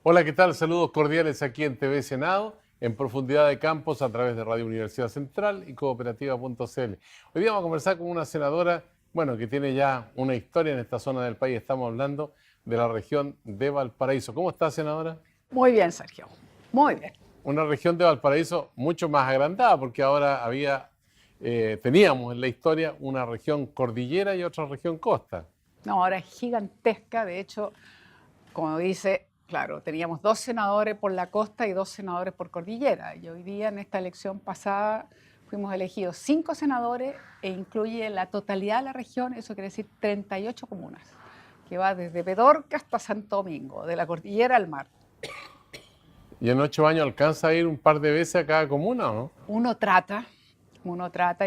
Hola, ¿qué tal? Saludos cordiales aquí en TV Senado, en profundidad de campos a través de Radio Universidad Central y cooperativa.cl. Hoy día vamos a conversar con una senadora, bueno, que tiene ya una historia en esta zona del país. Estamos hablando de la región de Valparaíso. ¿Cómo está, senadora? Muy bien, Sergio. Muy bien. Una región de Valparaíso mucho más agrandada, porque ahora teníamos en la historia una región cordillera y otra región costa. No, ahora es gigantesca. De hecho, como dice, claro, teníamos 2 senadores por la costa y 2 senadores por cordillera. Y hoy día, en esta elección pasada, fuimos elegidos 5 senadores e incluye la totalidad de la región, eso quiere decir 38 comunas, que va desde Petorca hasta Santo Domingo, de la cordillera al mar. ¿Y en 8 años alcanza a ir un par de veces a cada comuna o no? Uno trata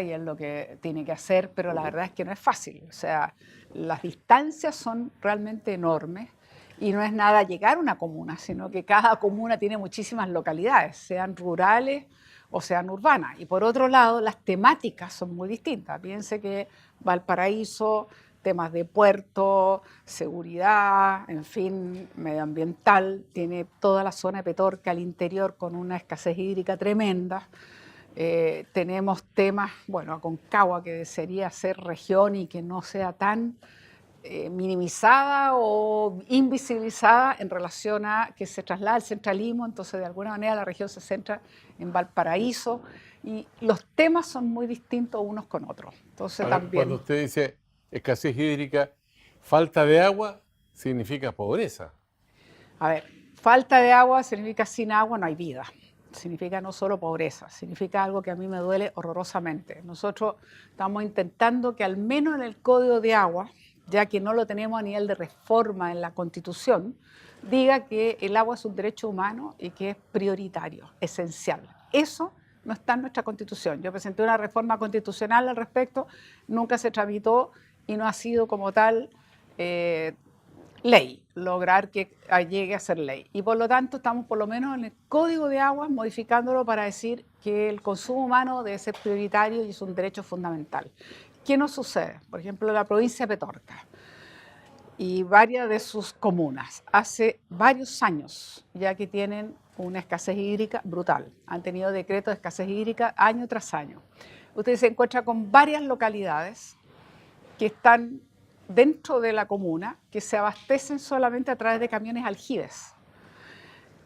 y es lo que tiene que hacer, pero la verdad es que no es fácil. O sea, las distancias son realmente enormes y no es nada llegar a una comuna, sino que cada comuna tiene muchísimas localidades, sean rurales o sean urbanas. Y por otro lado, las temáticas son muy distintas. Piense que Valparaíso, temas de puerto, seguridad, en fin, medioambiental, tiene toda la zona de Petorca al interior con una escasez hídrica tremenda. Tenemos temas, bueno, Aconcagua, que desearía ser región y que no sea tan minimizada o invisibilizada en relación a que se traslada al centralismo, entonces de alguna manera la región se centra en Valparaíso y los temas son muy distintos unos con otros. Entonces Ahora, cuando también, usted dice escasez hídrica, falta de agua significa pobreza. a ver, falta de agua significa sin agua no hay vida. Significa no solo pobreza, significa algo que a mí me duele horrorosamente. Nosotros estamos intentando que al menos en el Código de Agua, ya que no lo tenemos a nivel de reforma en la Constitución, diga que el agua es un derecho humano y que es prioritario, esencial. Eso no está en nuestra Constitución. Yo presenté una reforma constitucional al respecto, nunca se tramitó y no ha sido como tal ley, lograr que llegue a ser ley. Y por lo tanto estamos por lo menos en el Código de Aguas modificándolo para decir que el consumo humano debe ser prioritario y es un derecho fundamental. ¿Qué nos sucede? Por ejemplo, en la provincia de Petorca y varias de sus comunas, hace varios años ya que tienen una escasez hídrica brutal. Han tenido decretos de escasez hídrica año tras año. Usted se encuentra con varias localidades que están dentro de la comuna, que se abastecen solamente a través de camiones aljibes.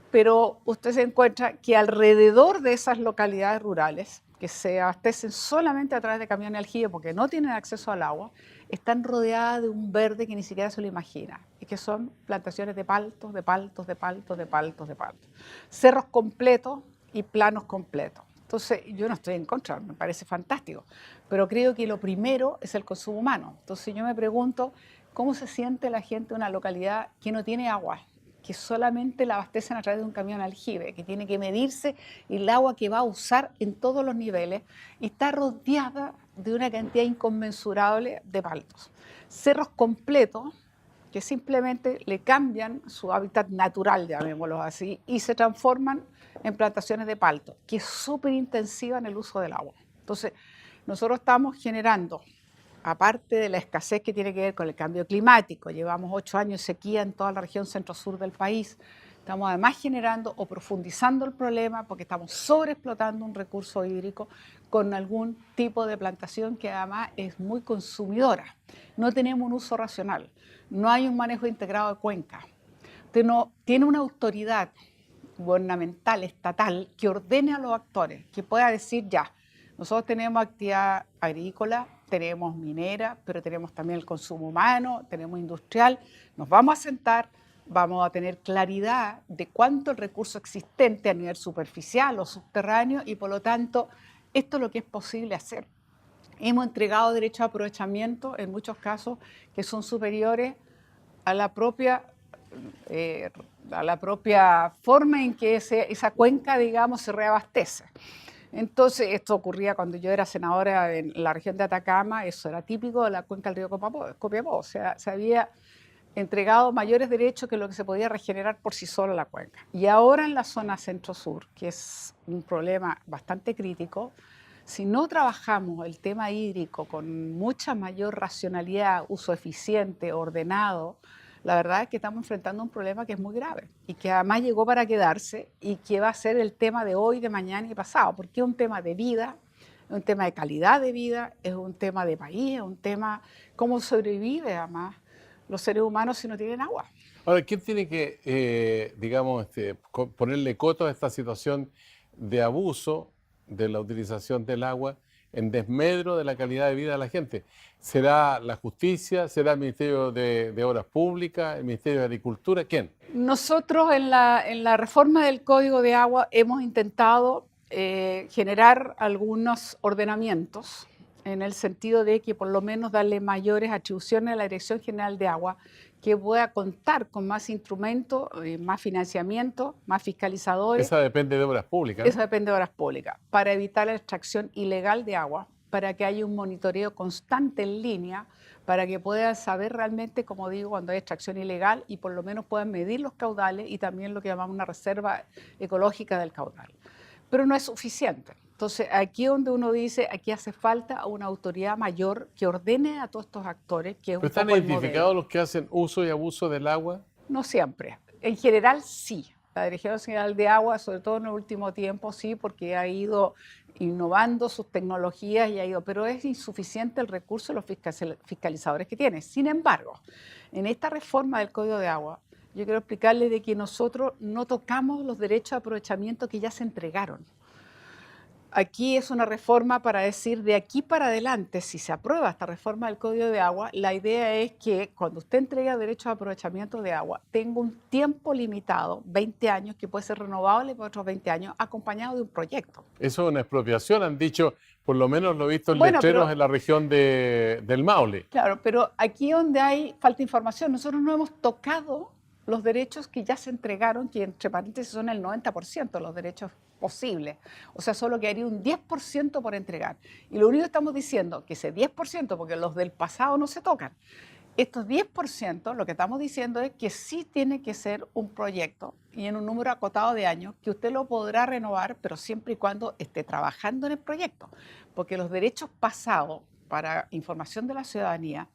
Pero usted se encuentra que alrededor de esas localidades rurales, que se abastecen solamente a través de camiones aljibes porque no tienen acceso al agua, están rodeadas de un verde que ni siquiera se lo imagina, y que son plantaciones de paltos, de paltos, de paltos, de paltos, de paltos. Cerros completos y planos completos. Entonces, yo no estoy en contra, me parece fantástico, pero creo que lo primero es el consumo humano. Entonces, yo me pregunto, ¿cómo se siente la gente de una localidad que no tiene agua, que solamente la abastecen a través de un camión aljibe, que tiene que medirse el agua que va a usar en todos los niveles y está rodeada de una cantidad inconmensurable de paltos? Cerros completos que simplemente le cambian su hábitat natural, llamémoslo así, y se transforman en plantaciones de palto, que es súper intensiva en el uso del agua. Entonces, nosotros estamos generando, aparte de la escasez que tiene que ver con el cambio climático, llevamos 8 años de sequía en toda la región centro-sur del país, estamos además generando o profundizando el problema porque estamos sobreexplotando un recurso hídrico con algún tipo de plantación que además es muy consumidora. No tenemos un uso racional, no hay un manejo integrado de cuenca. Usted no tiene una autoridad gubernamental, estatal, que ordene a los actores, que pueda decir ya, nosotros tenemos actividad agrícola, tenemos minera, pero tenemos también el consumo humano, tenemos industrial, nos vamos a sentar, vamos a tener claridad de cuánto el recurso existente a nivel superficial o subterráneo y por lo tanto esto es lo que es posible hacer. Hemos entregado derechos de aprovechamiento en muchos casos que son superiores a la propia forma en que esa cuenca, digamos, se reabastece. Entonces, esto ocurría cuando yo era senadora en la región de Atacama, eso era típico de la cuenca del río Copiapó, o sea, se había entregado mayores derechos que lo que se podía regenerar por sí sola la cuenca. Y ahora en la zona centro-sur, que es un problema bastante crítico, si no trabajamos el tema hídrico con mucha mayor racionalidad, uso eficiente, ordenado, la verdad es que estamos enfrentando un problema que es muy grave y que además llegó para quedarse y que va a ser el tema de hoy, de mañana y pasado, porque es un tema de vida, es un tema de calidad de vida, es un tema de país, es un tema cómo sobrevive además los seres humanos si no tienen agua. Ahora, ¿quién tiene que, digamos, ponerle coto a esta situación de abuso de la utilización del agua en desmedro de la calidad de vida de la gente? ¿Será la justicia? ¿Será el Ministerio de Obras Públicas? ¿El Ministerio de Agricultura? ¿Quién? Nosotros en la reforma del Código de Agua hemos intentado generar algunos ordenamientos en el sentido de que por lo menos darle mayores atribuciones a la Dirección General de Agua, que pueda contar con más instrumentos, más financiamiento, más fiscalizadores. Esa depende de Obras Públicas, Eso ¿no? depende de Obras Públicas, para evitar la extracción ilegal de agua, para que haya un monitoreo constante en línea, para que puedan saber realmente, como digo, cuando hay extracción ilegal y por lo menos puedan medir los caudales y también lo que llamamos una reserva ecológica del caudal. Pero no es suficiente. Entonces, aquí es donde uno dice, aquí hace falta una autoridad mayor que ordene a todos estos actores, que es ¿Pero un están poco el identificados modelo. los que hacen uso y abuso del agua? No siempre. En general, sí. La Dirección General de Agua, sobre todo en el último tiempo, sí, porque ha ido innovando sus tecnologías y ha ido, pero es insuficiente el recurso de los fiscalizadores que tiene. Sin embargo, en esta reforma del Código de Agua, yo quiero explicarles de que nosotros no tocamos los derechos de aprovechamiento que ya se entregaron. Aquí es una reforma para decir de aquí para adelante, si se aprueba esta reforma del Código de Agua, la idea es que cuando usted entrega derechos de aprovechamiento de agua, tenga un tiempo limitado, 20 años, que puede ser renovable por otros 20 años, acompañado de un proyecto. Eso es una expropiación, han dicho, por lo menos lo he visto en Bueno, letreros en la región del Maule. claro, pero aquí donde hay falta de información, nosotros no hemos tocado los derechos que ya se entregaron, que entre paréntesis son el 90% de los derechos posibles. O sea, solo quedaría un 10% por entregar. Y lo único que estamos diciendo, que ese 10%, porque los del pasado no se tocan, estos 10%, lo que estamos diciendo es que sí tiene que ser un proyecto y en un número acotado de años que usted lo podrá renovar, pero siempre y cuando esté trabajando en el proyecto. Porque los derechos pasados para información de la ciudadanía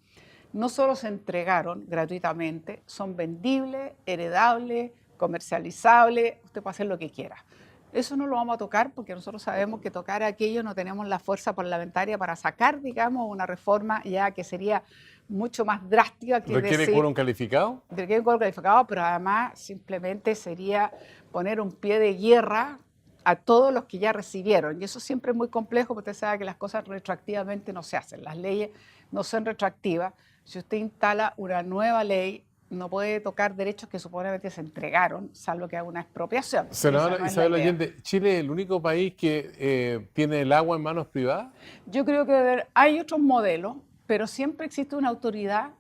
no solo se entregaron gratuitamente, son vendibles, heredables, comercializables, usted puede hacer lo que quiera. Eso no lo vamos a tocar porque nosotros sabemos que tocar aquello no tenemos la fuerza parlamentaria para sacar, digamos, una reforma ya que sería mucho más drástica que ¿Requiere decir, quórum calificado? requiere un quórum calificado, pero además simplemente sería poner un pie de guerra a todos los que ya recibieron. Y eso siempre es muy complejo porque usted sabe que las cosas retroactivamente no se hacen. Las leyes no son retroactivas. Si usted instala una nueva ley, no puede tocar derechos que supuestamente se entregaron, salvo que haga una expropiación. Y esa Senadora no es la Isabel idea. Allende, ¿Chile es el único país que tiene el agua en manos privadas? Yo creo que hay otros modelos, pero siempre existe una autoridad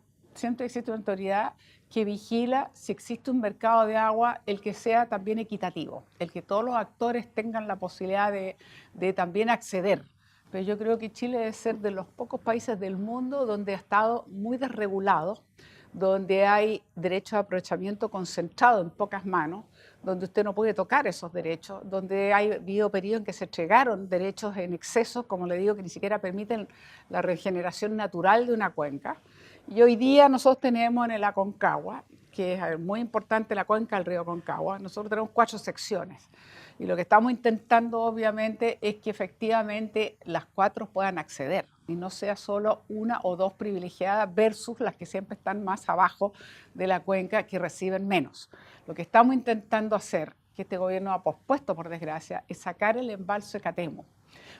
que vigila si existe un mercado de agua, el que sea también equitativo, el que todos los actores tengan la posibilidad de también acceder. Pero yo creo que Chile debe ser de los pocos países del mundo donde ha estado muy desregulado, donde hay derecho de aprovechamiento concentrado en pocas manos, donde usted no puede tocar esos derechos, donde ha habido periodos en que se entregaron derechos en exceso, como le digo, que ni siquiera permiten la regeneración natural de una cuenca. Y hoy día nosotros tenemos en el Aconcagua, que es muy importante la cuenca del río Aconcagua, nosotros tenemos 4 secciones. Y lo que estamos intentando, obviamente, es que efectivamente las 4 puedan acceder y no sea solo una o dos privilegiadas versus las que siempre están más abajo de la cuenca que reciben menos. Lo que estamos intentando hacer, que este gobierno ha pospuesto por desgracia, es sacar el embalse de Catemo.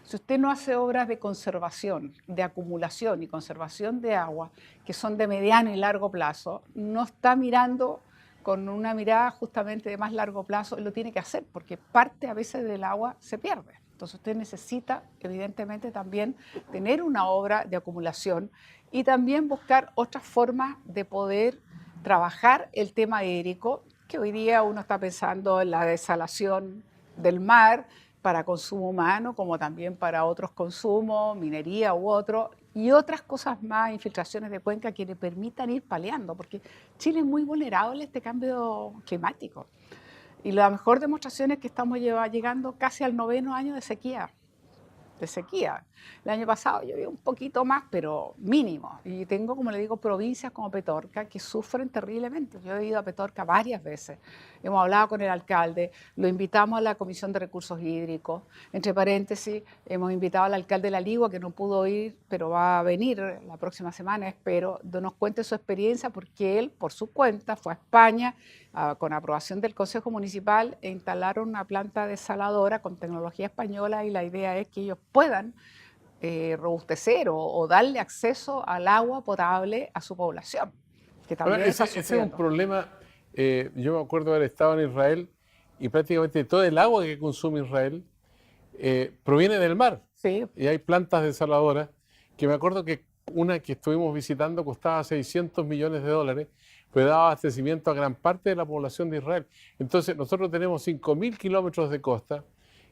Si usted no hace obras de conservación, de acumulación y conservación de agua, que son de mediano y largo plazo, no está mirando con una mirada justamente de más largo plazo, él lo tiene que hacer, porque parte a veces del agua se pierde. Entonces usted necesita, evidentemente, también tener una obra de acumulación y también buscar otras formas de poder trabajar el tema hídrico, que hoy día uno está pensando en la desalación del mar para consumo humano, como también para otros consumos, minería u otro, y otras cosas más, infiltraciones de cuenca que le permitan ir paliando, porque Chile es muy vulnerable a este cambio climático. Y la mejor demostración es que estamos llegando casi al 9º año de sequía. de sequía. El año pasado llovió un poquito más, pero mínimo. Y tengo, como le digo, provincias como Petorca que sufren terriblemente. Yo he ido a Petorca varias veces. Hemos hablado con el alcalde, lo invitamos a la Comisión de Recursos Hídricos. Entre paréntesis, hemos invitado al alcalde de La Ligua, que no pudo ir, pero va a venir la próxima semana, espero, que nos cuente su experiencia, porque él, por su cuenta, fue a España con aprobación del Consejo Municipal e instalaron una planta desaladora con tecnología española, y la idea es que ellos puedan robustecer o darle acceso al agua potable a su población, que también está Ese es un sufriendo. problema. Yo me acuerdo haber estado en Israel y prácticamente todo el agua que consume Israel proviene del mar. Sí, Y hay plantas desaladoras que me acuerdo que una que estuvimos visitando costaba 600 millones de dólares, pero daba abastecimiento a gran parte de la población de Israel. Entonces nosotros tenemos 5.000 kilómetros de costa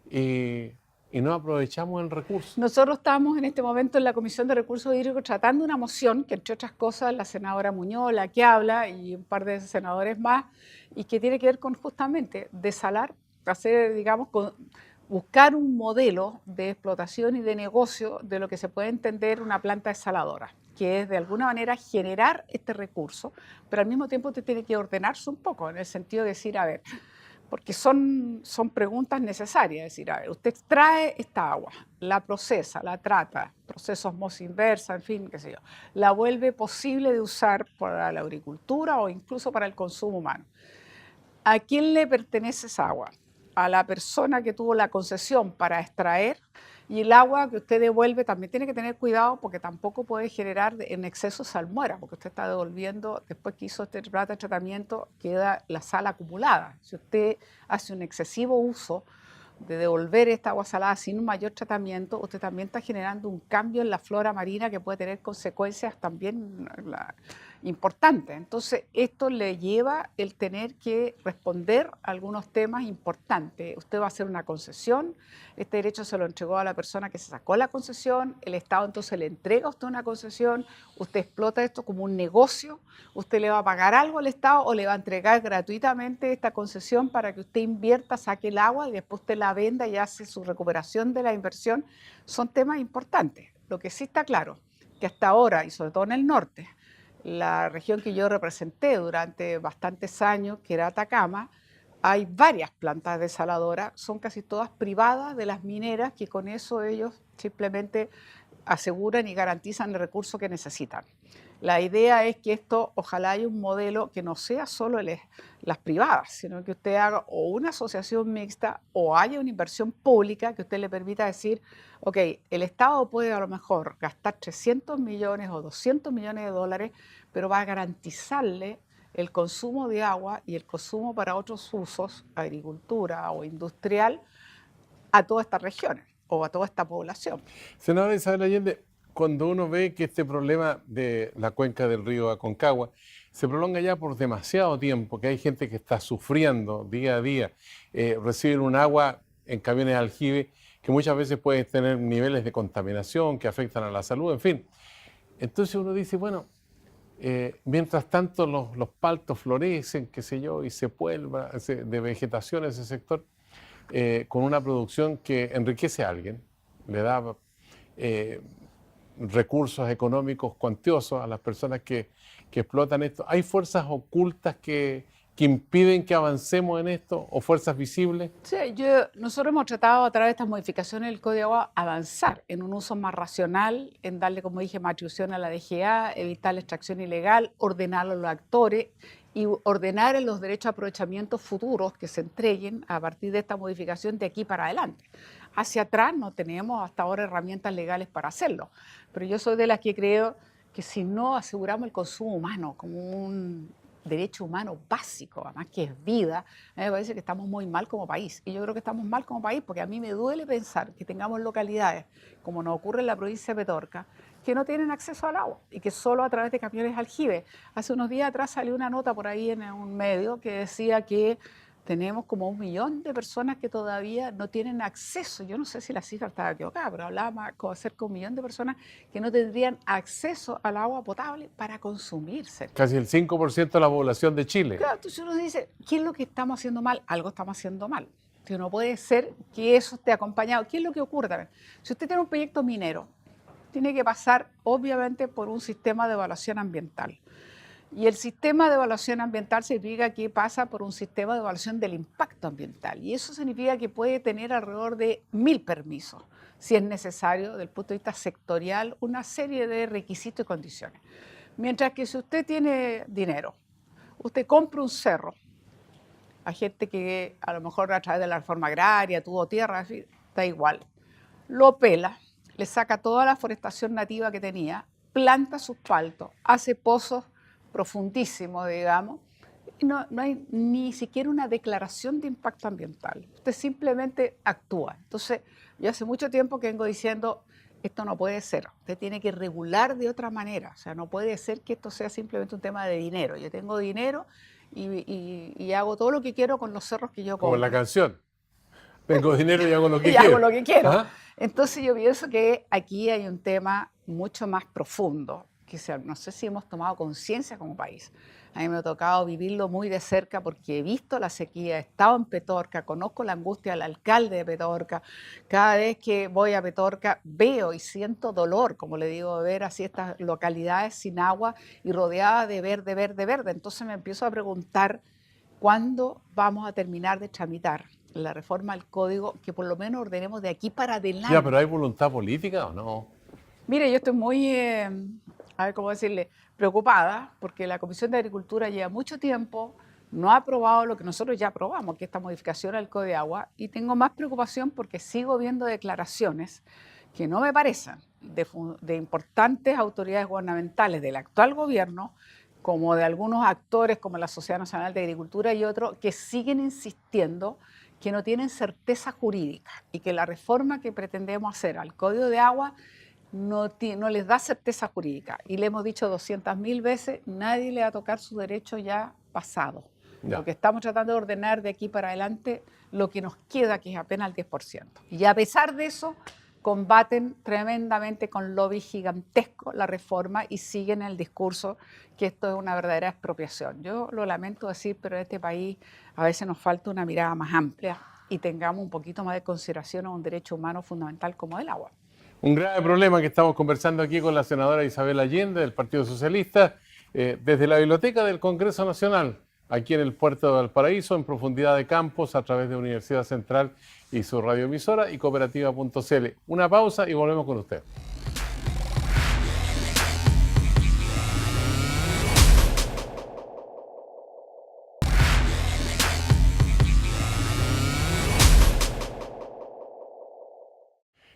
y, y no aprovechamos el recurso. nosotros estamos en este momento en la Comisión de Recursos Hídricos tratando una moción que, entre otras cosas, la senadora Muñoz, la que habla, y un par de senadores más, y que tiene que ver con justamente desalar, hacer, digamos, buscar un modelo de explotación y de negocio de lo que se puede entender una planta desaladora, que es de alguna manera generar este recurso, pero al mismo tiempo usted tiene que ordenarse un poco, en el sentido de decir, a ver, porque son preguntas necesarias, es decir, a ver, usted extrae esta agua, la procesa, la trata, proceso osmosis inversa, en fin, qué sé yo, la vuelve posible de usar para la agricultura o incluso para el consumo humano. ¿A quién le pertenece esa agua? A la persona que tuvo la concesión para extraer, y el agua que usted devuelve también tiene que tener cuidado porque tampoco puede generar en exceso salmuera, porque usted está devolviendo, después que hizo este planta de tratamiento, queda la sal acumulada. Si usted hace un excesivo uso de devolver esta agua salada sin un mayor tratamiento, usted también está generando un cambio en la flora marina que puede tener consecuencias también importantes. Entonces, esto le lleva el tener que responder a algunos temas importantes. Usted va a hacer una concesión, este derecho se lo entregó a la persona que se sacó la concesión, el Estado entonces le entrega a usted una concesión, usted explota esto como un negocio, usted le va a pagar algo al Estado o le va a entregar gratuitamente esta concesión para que usted invierta, saque el agua y después usted la venda y hace su recuperación de la inversión. Son temas importantes. Lo que sí está claro, que hasta ahora, y sobre todo en el norte, la región que yo representé durante bastantes años, que era Atacama, hay varias plantas desaladoras, son casi todas privadas de las mineras, que con eso ellos simplemente aseguran y garantizan el recurso que necesitan. La idea es que esto, ojalá haya un modelo que no sea solo las privadas, sino que usted haga o una asociación mixta o haya una inversión pública que usted le permita decir, ok, el Estado puede a lo mejor gastar 300 millones o 200 millones de dólares, pero va a garantizarle el consumo de agua y el consumo para otros usos, agricultura o industrial, a todas estas regiones o a toda esta población. Senadora Isabel Allende, cuando uno ve que este problema de la cuenca del río Aconcagua se prolonga ya por demasiado tiempo, que hay gente que está sufriendo día a día, reciben un agua en camiones de aljibe que muchas veces pueden tener niveles de contaminación que afectan a la salud, en fin. Entonces uno dice, bueno, mientras tanto los paltos florecen, qué sé yo, y se vuelva de vegetación ese sector, con una producción que enriquece a alguien, le da recursos económicos cuantiosos a las personas que explotan esto. ¿Hay fuerzas ocultas que impiden que avancemos en esto o fuerzas visibles? Sí, nosotros hemos tratado a través de estas modificaciones del Código de Agua avanzar en un uso más racional, en darle, como dije, más atribución a la DGA, evitar la extracción ilegal, ordenar a los actores y ordenar en los derechos de aprovechamiento futuros que se entreguen a partir de esta modificación de aquí para adelante. Hacia atrás no tenemos hasta ahora herramientas legales para hacerlo, pero yo soy de las que creo que si no aseguramos el consumo humano como un derecho humano básico, además que es vida, a mí me parece que estamos muy mal como país. Y yo creo que estamos mal como país porque a mí me duele pensar que tengamos localidades, como nos ocurre en la provincia de Petorca, que no tienen acceso al agua y que solo a través de camiones aljibe. Hace unos días atrás salió una nota por ahí en un medio que decía que tenemos como 1 millón de personas que todavía no tienen acceso. Yo no sé si la cifra estaba equivocada, pero hablaba más, cerca de 1 millón de personas que no tendrían acceso al agua potable para consumirse. Casi el 5% de la población de Chile. Claro, entonces uno dice, ¿qué es lo que estamos haciendo mal? Algo estamos haciendo mal. Que no puede ser que eso esté acompañado. ¿Qué es lo que ocurre también? Si usted tiene un proyecto minero, tiene que pasar obviamente por un sistema de evaluación ambiental. Y el sistema de evaluación ambiental significa que pasa por un sistema de evaluación del impacto ambiental. Y eso significa que puede tener alrededor de 1000 permisos, si es necesario, desde el punto de vista sectorial, una serie de requisitos y condiciones. Mientras que si usted tiene dinero, usted compra un cerro, hay gente que a lo mejor a través de la reforma agraria tuvo tierra, da igual, lo pela, le saca toda la forestación nativa que tenía, planta sus paltos, hace pozos profundísimos, digamos, y no hay ni siquiera una declaración de impacto ambiental. Usted simplemente actúa. Entonces, yo hace mucho tiempo que vengo diciendo, esto no puede ser, usted tiene que regular de otra manera, o sea, no puede ser que esto sea simplemente un tema de dinero. Yo tengo dinero y hago todo lo que quiero con los cerros que yo Como en la compro. canción. Tengo dinero y hago lo que Y hago quiero. lo que quiero. ¿Ah? Entonces yo pienso que aquí hay un tema mucho más profundo, que no sé si hemos tomado conciencia como país. A mí me ha tocado vivirlo muy de cerca porque he visto la sequía, he estado en Petorca, conozco la angustia del alcalde de Petorca. Cada vez que voy a Petorca veo y siento dolor, como le digo, de ver así estas localidades sin agua y rodeadas de verde, verde, verde. Entonces me empiezo a preguntar, ¿cuándo vamos a terminar de tramitar la reforma al código que por lo menos ordenemos de aquí para Ya, pero adelante? ¿hay voluntad política o no? Mire, yo estoy muy, a ver cómo decirle, preocupada porque la Comisión de Agricultura lleva mucho tiempo, no ha aprobado lo que nosotros ya aprobamos, que es esta modificación al Código de Agua, y tengo más preocupación porque sigo viendo declaraciones que no me parecen de importantes autoridades gubernamentales del actual gobierno, como de algunos actores como la Sociedad Nacional de Agricultura y otros, que siguen insistiendo que no tienen certeza jurídica y que la reforma que pretendemos hacer al Código de Agua no les da certeza jurídica. Y le hemos dicho 200.000 veces, nadie le va a tocar su derecho ya pasado. Ya. Porque estamos tratando de ordenar de aquí para adelante lo que nos queda, que es apenas el 10%. Y a pesar de eso, combaten tremendamente con lobby gigantesco la reforma y siguen el discurso que esto es una verdadera expropiación. Yo lo lamento decir, pero en este país a veces nos falta una mirada más amplia y tengamos un poquito más de consideración a un derecho humano fundamental como el agua. Un grave problema que estamos conversando aquí con la senadora Isabel Allende del Partido Socialista desde la biblioteca del Congreso Nacional, aquí en el puerto de Valparaíso, en profundidad de campos, a través de Universidad Central y su radioemisora y cooperativa.cl. Una pausa y volvemos con usted.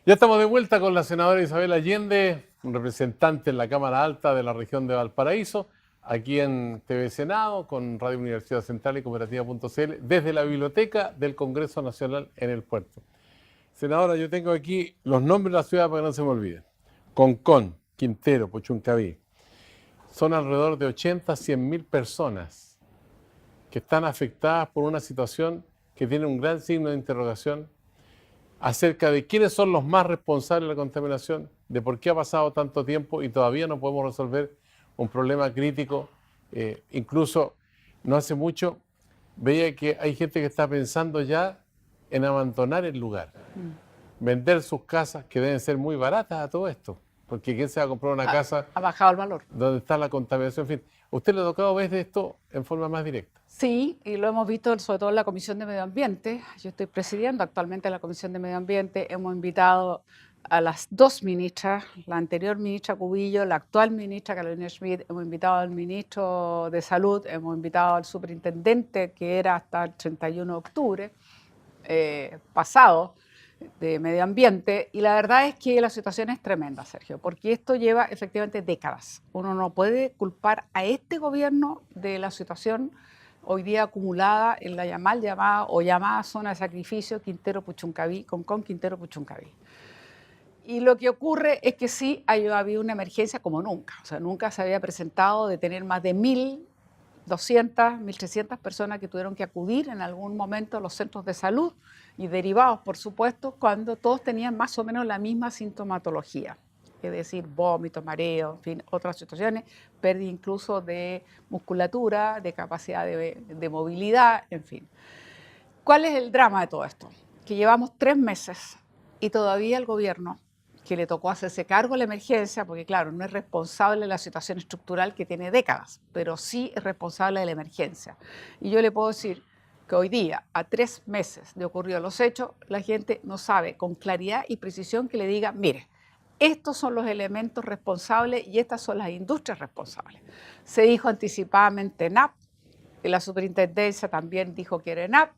Ya estamos de vuelta con la senadora Isabel Allende, un representante en la Cámara Alta de la región de Valparaíso, aquí en TV Senado, con Radio Universidad Central y Cooperativa.cl, desde la Biblioteca del Congreso Nacional en el puerto. Senadora, yo tengo aquí los nombres de la ciudad para que no se me olviden. Concón, Quintero, Puchuncaví. Son alrededor de 80 a 100.000 personas que están afectadas por una situación que tiene un gran signo de interrogación acerca de quiénes son los más responsables de la contaminación, de por qué ha pasado tanto tiempo y todavía no podemos resolver un problema crítico. Incluso no hace mucho veía que hay gente que está pensando ya en abandonar el lugar, vender sus casas, que deben ser muy baratas a todo esto, porque ¿quién se va a comprar una casa Ha bajado el valor. donde está la contaminación? En fin, ¿usted le ha tocado ver de esto en forma más directa? Sí, y lo hemos visto sobre todo en la Comisión de Medio Ambiente. Yo estoy presidiendo actualmente la Comisión de Medio Ambiente. Hemos invitado a las dos ministras, la anterior ministra Cubillo, la actual ministra Carolina Schmidt, hemos invitado al ministro de Salud, hemos invitado al superintendente, que era hasta el 31 de octubre pasado, de Medio Ambiente, y la verdad es que la situación es tremenda, Sergio, porque esto lleva efectivamente décadas. Uno no puede culpar a este gobierno de la situación hoy día acumulada en la llamada zona de sacrificio Quintero-Puchuncaví, Concón, Quintero-Puchuncaví. Y lo que ocurre es que sí ha habido una emergencia como nunca. O sea, nunca se había presentado de tener más de 1.200, 1.300 personas que tuvieron que acudir en algún momento a los centros de salud y derivados, por supuesto, cuando todos tenían más o menos la misma sintomatología. Es decir, vómito, mareo, en fin, otras situaciones, pérdida incluso de musculatura, de capacidad de movilidad, en fin. ¿Cuál es el drama de todo esto? Que llevamos 3 meses y todavía el gobierno, que le tocó hacerse cargo de la emergencia, porque claro, no es responsable de la situación estructural que tiene décadas, pero sí es responsable de la emergencia. Y yo le puedo decir que hoy día, a 3 meses de ocurridos los hechos, la gente no sabe con claridad y precisión que le diga, mire, estos son los elementos responsables y estas son las industrias responsables. Se dijo anticipadamente ENAP, y la superintendencia también dijo que era ENAP.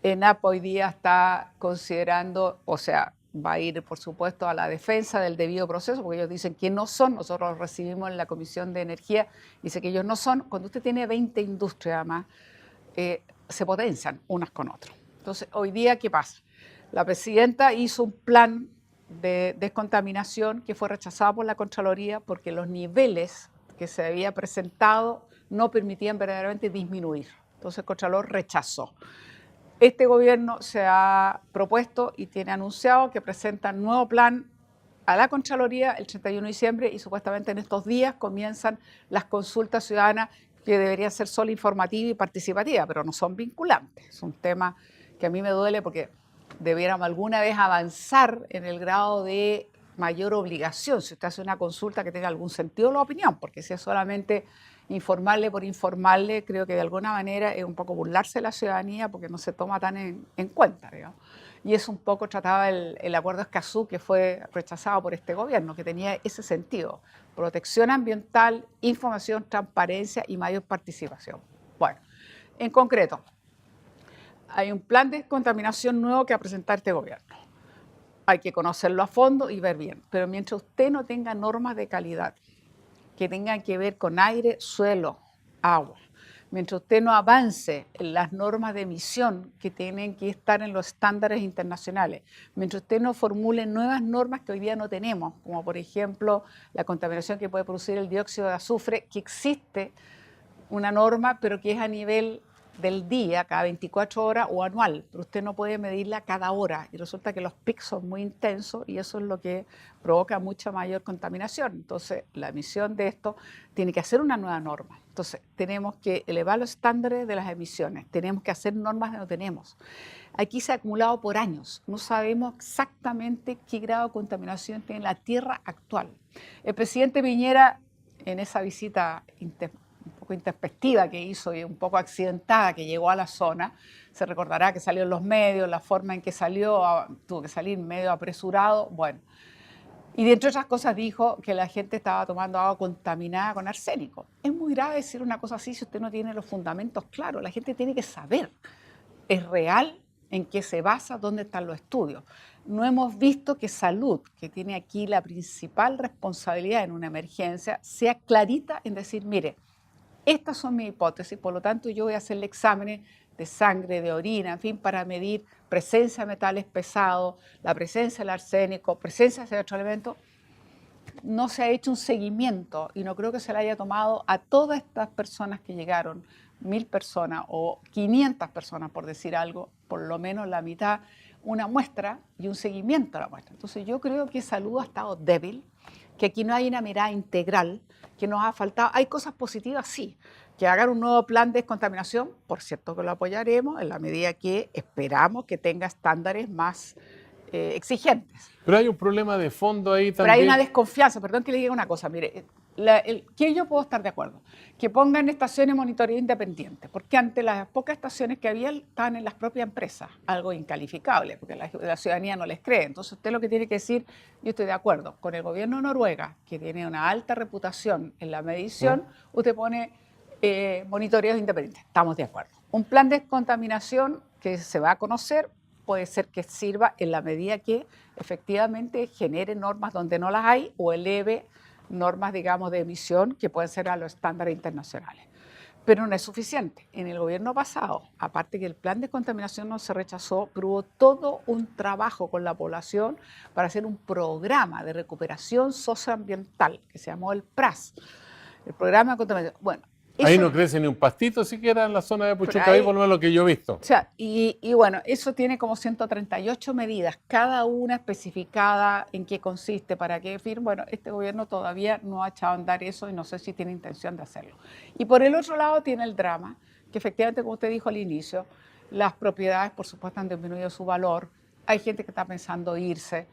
ENAP hoy día está considerando, o sea, va a ir, por supuesto, a la defensa del debido proceso, porque ellos dicen que no son, nosotros los recibimos en la Comisión de Energía, dice que ellos no son. Cuando usted tiene 20 industrias, además, se potencian unas con otras. Entonces, hoy día, ¿qué pasa? La presidenta hizo un plan de descontaminación que fue rechazado por la Contraloría porque los niveles que se había presentado no permitían verdaderamente disminuir. Entonces, el Contralor rechazó. Este gobierno se ha propuesto y tiene anunciado que presenta un nuevo plan a la Contraloría el 31 de diciembre y supuestamente en estos días comienzan las consultas ciudadanas que deberían ser solo informativas y participativas, pero no son vinculantes. Es un tema que a mí me duele porque debiéramos alguna vez avanzar en el grado de mayor obligación. Si usted hace una consulta que tenga algún sentido la opinión, porque si es solamente informarle por informarle, creo que de alguna manera es un poco burlarse de la ciudadanía porque no se toma tan en cuenta, digamos. Y es un poco trataba el acuerdo Escazú que fue rechazado por este gobierno, que tenía ese sentido: protección ambiental, información, transparencia y mayor participación. Bueno, en concreto, hay un plan de contaminación nuevo que va a presentar este gobierno. Hay que conocerlo a fondo y ver bien, pero mientras usted no tenga normas de calidad que tengan que ver con aire, suelo, agua, mientras usted no avance en las normas de emisión que tienen que estar en los estándares internacionales, mientras usted no formule nuevas normas que hoy día no tenemos, como por ejemplo la contaminación que puede producir el dióxido de azufre, que existe una norma, pero que es a nivel del día, cada 24 horas o anual, pero usted no puede medirla cada hora y resulta que los picos son muy intensos y eso es lo que provoca mucha mayor contaminación. Entonces, la emisión de esto tiene que hacer una nueva norma. Entonces, tenemos que elevar los estándares de las emisiones, tenemos que hacer normas que no tenemos. Aquí se ha acumulado por años, no sabemos exactamente qué grado de contaminación tiene la Tierra actual. El presidente Piñera, en esa visita un poco introspectiva que hizo y un poco accidentada que llegó a la zona, se recordará que salió en los medios, la forma en que salió, tuvo que salir medio apresurado, bueno. Y de entre otras cosas dijo que la gente estaba tomando agua contaminada con arsénico. Es muy grave decir una cosa así si usted no tiene los fundamentos claros. La gente tiene que saber, ¿es real? ¿En qué se basa? ¿Dónde están los estudios? No hemos visto que salud, que tiene aquí la principal responsabilidad en una emergencia, sea clarita en decir, mire, estas son mis hipótesis, por lo tanto yo voy a hacerle exámenes de sangre, de orina, en fin, para medir presencia de metales pesados, la presencia del arsénico, presencia de otro elemento. No se ha hecho un seguimiento y no creo que se le haya tomado a todas estas personas que llegaron, 1000 personas o 500 personas, por decir algo, por lo menos la mitad, una muestra y un seguimiento a la muestra. Entonces yo creo que salud ha estado débil, que aquí no hay una mirada integral, que nos ha faltado. Hay cosas positivas, sí, que hagan un nuevo plan de descontaminación, por cierto que lo apoyaremos en la medida que esperamos que tenga estándares más exigentes. Pero hay un problema de fondo ahí Pero también. hay una desconfianza, perdón que le diga una cosa, mire, que yo puedo estar de acuerdo, que pongan estaciones de monitoreo independientes, porque ante las pocas estaciones que había estaban en las propias empresas, algo incalificable, porque la ciudadanía no les cree. Entonces usted lo que tiene que decir, yo estoy de acuerdo, con el gobierno de Noruega, que tiene una alta reputación en la medición, usted pone monitoreos independientes, estamos de acuerdo. Un plan de descontaminación que se va a conocer, puede ser que sirva en la medida que efectivamente genere normas donde no las hay o eleve normas, digamos, de emisión que pueden ser a los estándares internacionales. Pero no es suficiente. En el gobierno pasado, aparte que el plan de contaminación no se rechazó, pero hubo todo un trabajo con la población para hacer un programa de recuperación socioambiental que se llamó el PRAS, el programa de contaminación. Bueno, ahí no crece ni un pastito siquiera en la zona de Puchuncaví, por lo menos lo que yo he visto. O sea, y bueno, eso tiene como 138 medidas, cada una especificada en qué consiste, para qué fin. Bueno, este gobierno todavía no ha echado a andar eso y no sé si tiene intención de hacerlo. Y por el otro lado tiene el drama, que efectivamente, como usted dijo al inicio, Las propiedades, por supuesto, han disminuido su valor. Hay gente que está pensando irse.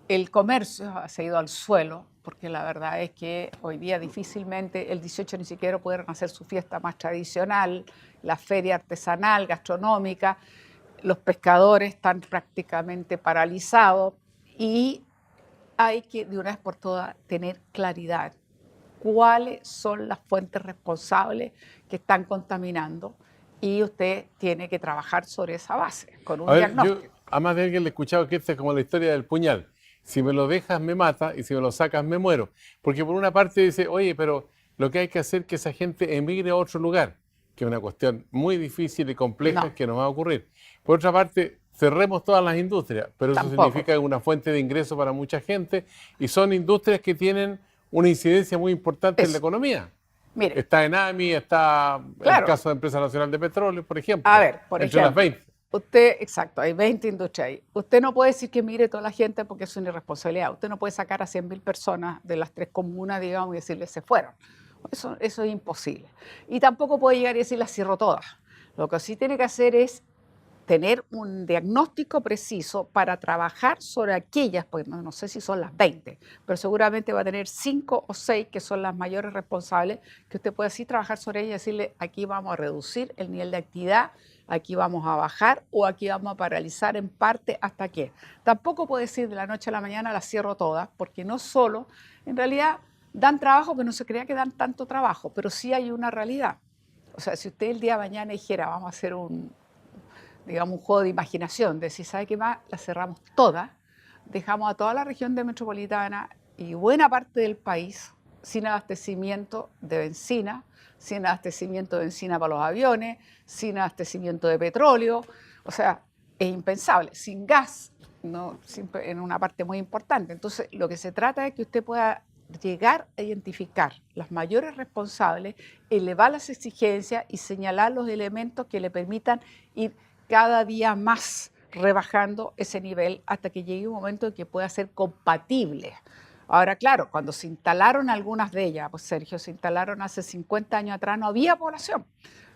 El comercio se ha ido al suelo, porque la verdad es que hoy día difícilmente el 18 ni siquiera pueden hacer su fiesta más tradicional, la feria artesanal, gastronómica. Los pescadores están prácticamente paralizados y hay que de una vez por todas tener claridad. ¿Cuáles son las fuentes responsables que están contaminando? Y usted tiene que trabajar sobre esa base, con A un ver, yo diagnóstico. a más de alguien le he escuchado que esta es como la historia del puñal. Si me lo dejas me mata y si me lo sacas me muero. Porque por una parte dice, oye, pero lo que hay que hacer es que esa gente emigre a otro lugar, que es una cuestión muy difícil y compleja No, que nos va a ocurrir. Por otra parte, cerremos todas las industrias, pero eso tampoco. significa una fuente de ingreso para mucha gente y son industrias que tienen una incidencia muy importante en la Eso. economía. Mire, Está Enami, está el claro, caso de Empresa Nacional de Petróleo, por a ejemplo, ver, por entre las ejemplo, 20. usted, exacto, hay 20 industrias ahí. Usted no puede decir que mire toda la gente porque es una irresponsabilidad. Usted no puede sacar a 100.000 personas de las 3 comunas, digamos, y decirles se fueron. Eso es imposible. Y tampoco puede llegar y decir las cierro todas. Lo que sí tiene que hacer es tener un diagnóstico preciso para trabajar sobre aquellas, pues no sé si son las 20, pero seguramente va a tener 5 o 6 que son las mayores responsables, que usted puede así trabajar sobre ellas y decirle, aquí vamos a reducir el nivel de actividad, aquí vamos a bajar o aquí vamos a paralizar en parte hasta que. Tampoco puede decir de la noche a la mañana las cierro todas, porque no solo, en realidad dan trabajo, pero no se crea que dan tanto trabajo, pero sí hay una realidad. O sea, si usted el día de mañana dijera, vamos a hacer digamos, un juego de imaginación, de si sabe qué más, las cerramos todas, dejamos a toda la región de metropolitana y buena parte del país sin abastecimiento de benzina, sin abastecimiento de benzina para los aviones, sin abastecimiento de petróleo, o sea, es impensable, sin gas, ¿no? Siempre en una parte muy importante. Entonces, lo que se trata es que usted pueda llegar a identificar las mayores responsables, elevar las exigencias y señalar los elementos que le permitan ir cada día más rebajando ese nivel hasta que llegue un momento en que pueda ser compatible. Ahora, claro, cuando se instalaron algunas de ellas, pues Sergio, se instalaron hace 50 años atrás, no había población.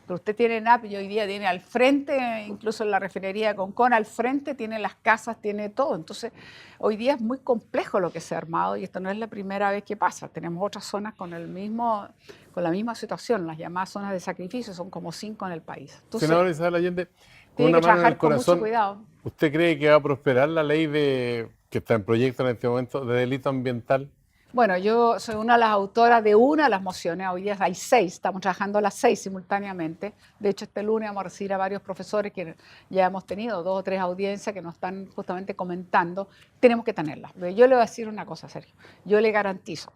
Pero usted tiene NAP y hoy día tiene al frente, incluso en la refinería de Concón, al frente tiene las casas, tiene todo. Entonces, hoy día es muy complejo lo que se ha armado y esto no es la primera vez que pasa. Tenemos otras zonas con la misma situación, las llamadas zonas de sacrificio, son como 5 en el país. Entonces, Senador Isabel Allende, con tiene una que mano en el trabajar con mucho corazón, cuidado. ¿usted cree que va a prosperar la ley que está en proyecto en este momento de delito ambiental? Bueno, yo soy una de las autoras de una de las mociones, hoy día hay 6, estamos trabajando las 6 simultáneamente. De hecho, este lunes vamos a recibir a varios profesores que ya hemos tenido 2 o 3 audiencias que nos están justamente comentando. Tenemos que tenerlas. Pero yo le voy a decir una cosa, Sergio. Yo le garantizo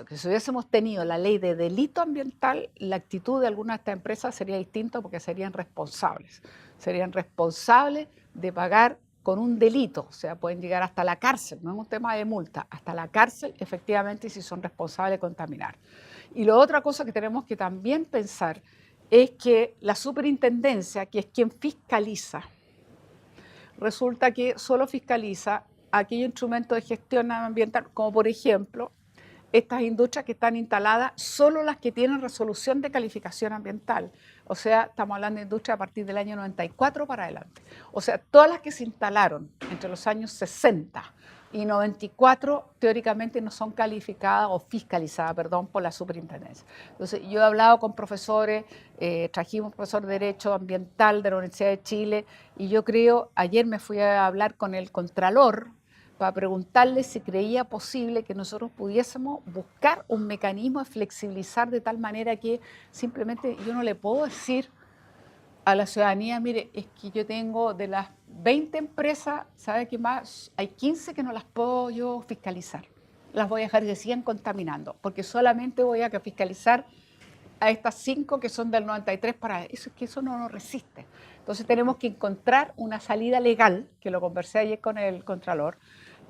que si hubiésemos tenido la ley de delito ambiental, la actitud de algunas de estas empresas sería distinta porque serían responsables. Serían responsables de pagar con un delito, o sea, pueden llegar hasta la cárcel, no es un tema de multa, hasta la cárcel efectivamente si son responsables de contaminar. Y la otra cosa que tenemos que también pensar es que la superintendencia, que es quien fiscaliza, resulta que solo fiscaliza aquellos instrumentos de gestión ambiental, como por ejemplo estas industrias que están instaladas, solo las que tienen resolución de calificación ambiental. O sea, estamos hablando de industria a partir del año 94 para adelante. O sea, todas las que se instalaron entre los años 60 y 94 teóricamente no son calificadas o fiscalizadas, perdón, por la superintendencia. Entonces, yo he hablado con profesores, trajimos un profesor de Derecho Ambiental de la Universidad de Chile y yo creo, ayer me fui a hablar con el Contralor para preguntarle si creía posible que nosotros pudiésemos buscar un mecanismo de flexibilizar de tal manera que simplemente yo no le puedo decir a la ciudadanía, mire, es que yo tengo de las 20 empresas, ¿sabe qué más? Hay 15 que no las puedo yo fiscalizar. Las voy a dejar que sigan contaminando, porque solamente voy a fiscalizar a estas 5 que son del 93 para eso, es que eso no nos resiste. Entonces tenemos que encontrar una salida legal, que lo conversé ayer con el Contralor,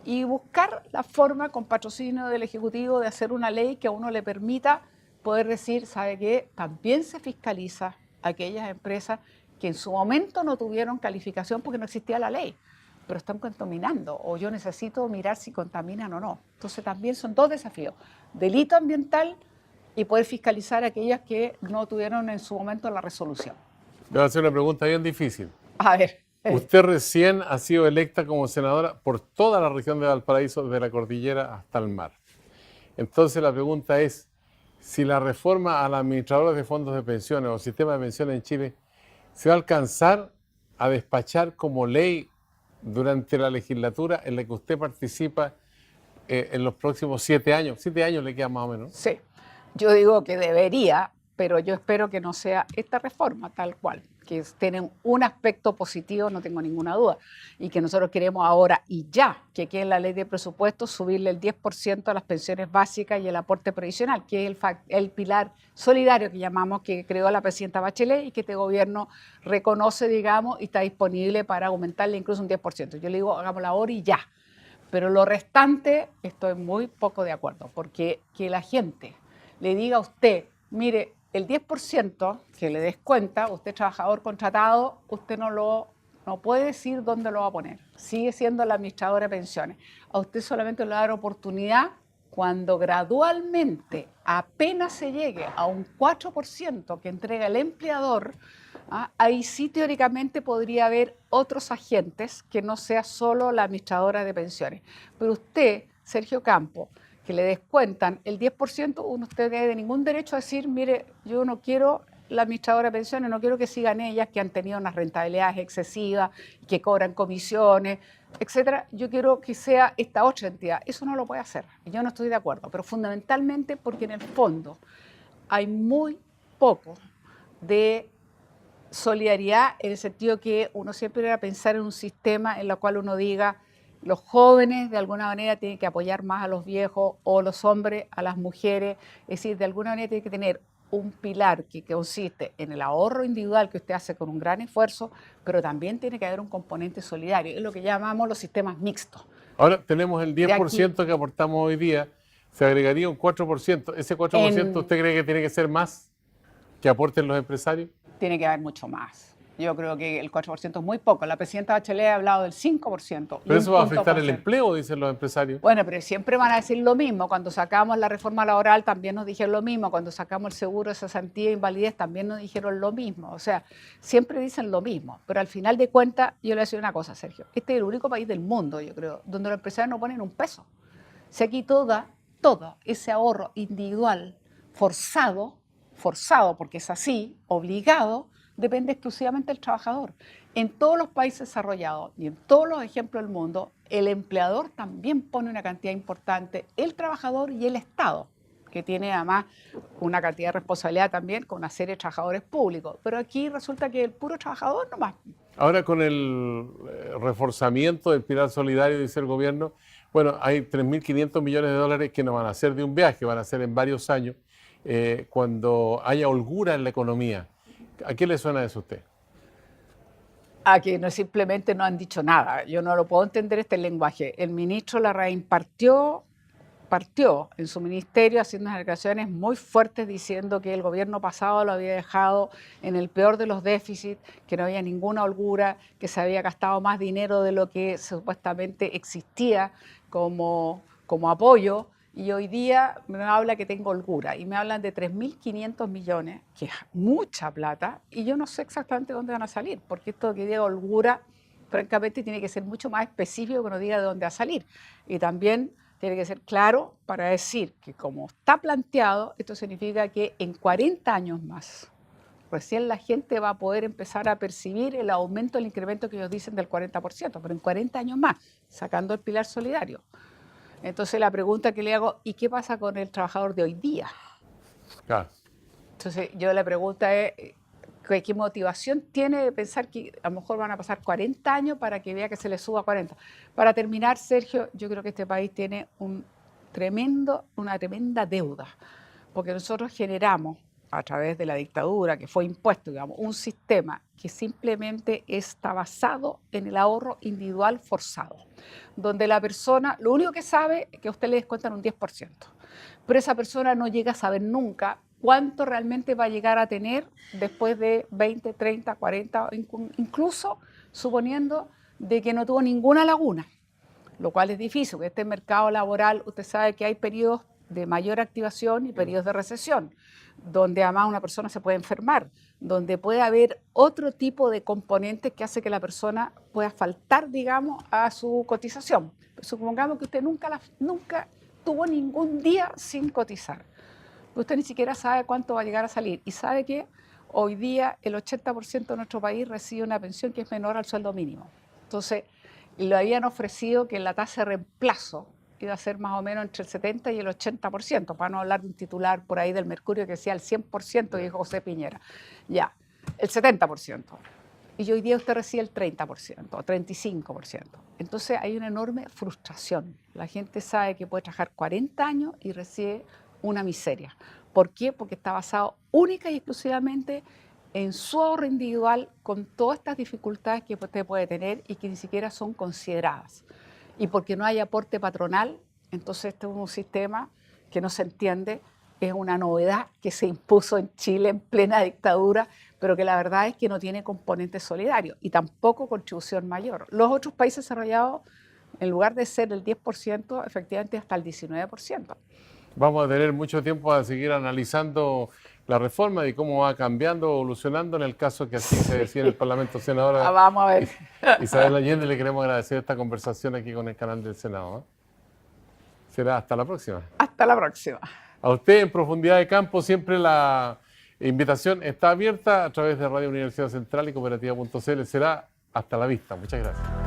y buscar la forma con patrocinio del Ejecutivo de hacer una ley que a uno le permita poder decir, ¿sabe qué? También se fiscaliza a aquellas empresas que en su momento no tuvieron calificación porque no existía la ley, pero están contaminando, o yo necesito mirar si contaminan o no. Entonces también son 2 desafíos, delito ambiental y poder fiscalizar a aquellas que no tuvieron en su momento la resolución. Le voy a hacer una pregunta bien difícil. A ver. Usted recién ha sido electa como senadora por toda la región de Valparaíso, desde la cordillera hasta el mar. Entonces la pregunta es, si la reforma a los administradores de fondos de pensiones o sistema de pensiones en Chile se va a alcanzar a despachar como ley durante la legislatura en la que usted participa en los próximos 7 años. 7 años le quedan más o menos. Sí, yo digo que debería, pero yo espero que no sea esta reforma tal cual, que tiene un aspecto positivo, no tengo ninguna duda, y que nosotros queremos ahora y ya, que quede en la ley de presupuestos, subirle el 10% a las pensiones básicas y el aporte previsional, que es el pilar solidario que llamamos, que creó la presidenta Bachelet y que este gobierno reconoce, digamos, y está disponible para aumentarle incluso un 10%. Yo le digo, hagámoslo ahora y ya. Pero lo restante estoy muy poco de acuerdo, porque que la gente le diga a usted, mire, el 10% que le descuenta, usted trabajador contratado, usted no puede decir dónde lo va a poner. Sigue siendo la administradora de pensiones. A usted solamente le va a dar oportunidad cuando gradualmente apenas se llegue a un 4% que entrega el empleador. Ahí sí teóricamente podría haber otros agentes que no sea solo la administradora de pensiones. Pero usted, Sergio Campo, que le descuentan el 10%, usted no tiene ningún derecho a decir, mire, yo no quiero la administradora de pensiones, no quiero que sigan ellas que han tenido unas rentabilidades excesivas, que cobran comisiones, etcétera. Yo quiero que sea esta otra entidad. Eso no lo puede hacer. Y yo no estoy de acuerdo, pero fundamentalmente porque en el fondo hay muy poco de solidaridad en el sentido que uno siempre va a pensar en un sistema en el cual uno diga los jóvenes de alguna manera tienen que apoyar más a los viejos o los hombres a las mujeres, es decir, de alguna manera tiene que tener un pilar que consiste en el ahorro individual que usted hace con un gran esfuerzo, pero también tiene que haber un componente solidario, es lo que llamamos los sistemas mixtos. Ahora tenemos el 10% que aportamos hoy día, se agregaría un 4%. ¿Ese 4% usted cree que tiene que ser más que aporten los empresarios? Tiene que haber mucho más. Yo creo que el 4% es muy poco. La presidenta Bachelet ha hablado del 5%. Pero eso va a afectar el empleo, dicen los empresarios. Bueno, pero siempre van a decir lo mismo. Cuando sacamos la reforma laboral también nos dijeron lo mismo. Cuando sacamos el seguro de cesantía e invalidez también nos dijeron lo mismo. O sea, siempre dicen lo mismo. Pero al final de cuentas, yo le voy a decir una cosa, Sergio. Este es el único país del mundo, yo creo, donde los empresarios no ponen un peso. Si aquí todo ese ahorro individual forzado, porque es así, obligado, depende exclusivamente del trabajador. En todos los países desarrollados y en todos los ejemplos del mundo, el empleador también pone una cantidad importante, el trabajador y el Estado, que tiene además una cantidad de responsabilidad también con una serie de trabajadores públicos. Pero aquí resulta que el puro trabajador nomás. Ahora con el reforzamiento del pilar solidario, dice el gobierno, bueno, hay 3.500 millones de dólares que no van a ser de un viaje, van a ser en varios años, cuando haya holgura en la economía. ¿A qué le suena eso a usted? A que no, simplemente no han dicho nada. Yo no lo puedo entender este lenguaje. El ministro Larraín partió en su ministerio haciendo unas declaraciones muy fuertes diciendo que el gobierno pasado lo había dejado en el peor de los déficits, que no había ninguna holgura, que se había gastado más dinero de lo que supuestamente existía como apoyo. Y hoy día me habla que tengo holgura y me hablan de 3.500 millones, que es mucha plata, y yo no sé exactamente dónde van a salir, porque esto que diga holgura, francamente, tiene que ser mucho más específico que nos diga de dónde va a salir. Y también tiene que ser claro para decir que como está planteado, esto significa que en 40 años más, recién la gente va a poder empezar a percibir el aumento, el incremento que ellos dicen del 40%, pero en 40 años más, sacando el pilar solidario. Entonces la pregunta que le hago, ¿y qué pasa con el trabajador de hoy día? Claro. Entonces yo la pregunta es, ¿qué motivación tiene de pensar que a lo mejor van a pasar 40 años para que vea que se le suba a 40? Para terminar, Sergio, yo creo que este país tiene una tremenda deuda, porque nosotros generamos, a través de la dictadura, que fue impuesto, digamos, un sistema que simplemente está basado en el ahorro individual forzado, donde la persona, lo único que sabe es que a usted le descuentan un 10%, pero esa persona no llega a saber nunca cuánto realmente va a llegar a tener después de 20, 30, 40, incluso suponiendo de que no tuvo ninguna laguna, lo cual es difícil, porque este mercado laboral, usted sabe que hay periodos de mayor activación y periodos de recesión, donde además una persona se puede enfermar, donde puede haber otro tipo de componentes que hace que la persona pueda faltar, digamos, a su cotización. Supongamos que usted nunca tuvo ningún día sin cotizar. Usted ni siquiera sabe cuánto va a llegar a salir y sabe que hoy día el 80% de nuestro país recibe una pensión que es menor al sueldo mínimo. Entonces, le habían ofrecido que la tasa de reemplazo iba a ser más o menos entre el 70 y el 80%, para no hablar de un titular por ahí del Mercurio que decía el 100%, dijo José Piñera. Ya, el 70%. Y hoy día usted recibe el 30% o 35%. Entonces hay una enorme frustración. La gente sabe que puede trabajar 40 años y recibe una miseria. ¿Por qué? Porque está basado única y exclusivamente en su ahorro individual con todas estas dificultades que usted puede tener y que ni siquiera son consideradas. Y porque no hay aporte patronal, entonces este es un sistema que no se entiende, es una novedad que se impuso en Chile en plena dictadura, pero que la verdad es que no tiene componente solidario y tampoco contribución mayor. Los otros países desarrollados, en lugar de ser el 10%, efectivamente hasta el 19%. Vamos a tener mucho tiempo a seguir analizando la reforma y cómo va cambiando, evolucionando en el caso que así se decía en el Parlamento. Senadora Vamos a ver. Isabel Allende, le queremos agradecer esta conversación aquí con el canal del Senado, ¿eh? Será hasta la próxima. Hasta la próxima. A usted en Profundidad de Campo siempre la invitación está abierta a través de Radio Universidad Central y Cooperativa.cl. Será hasta la vista. Muchas gracias.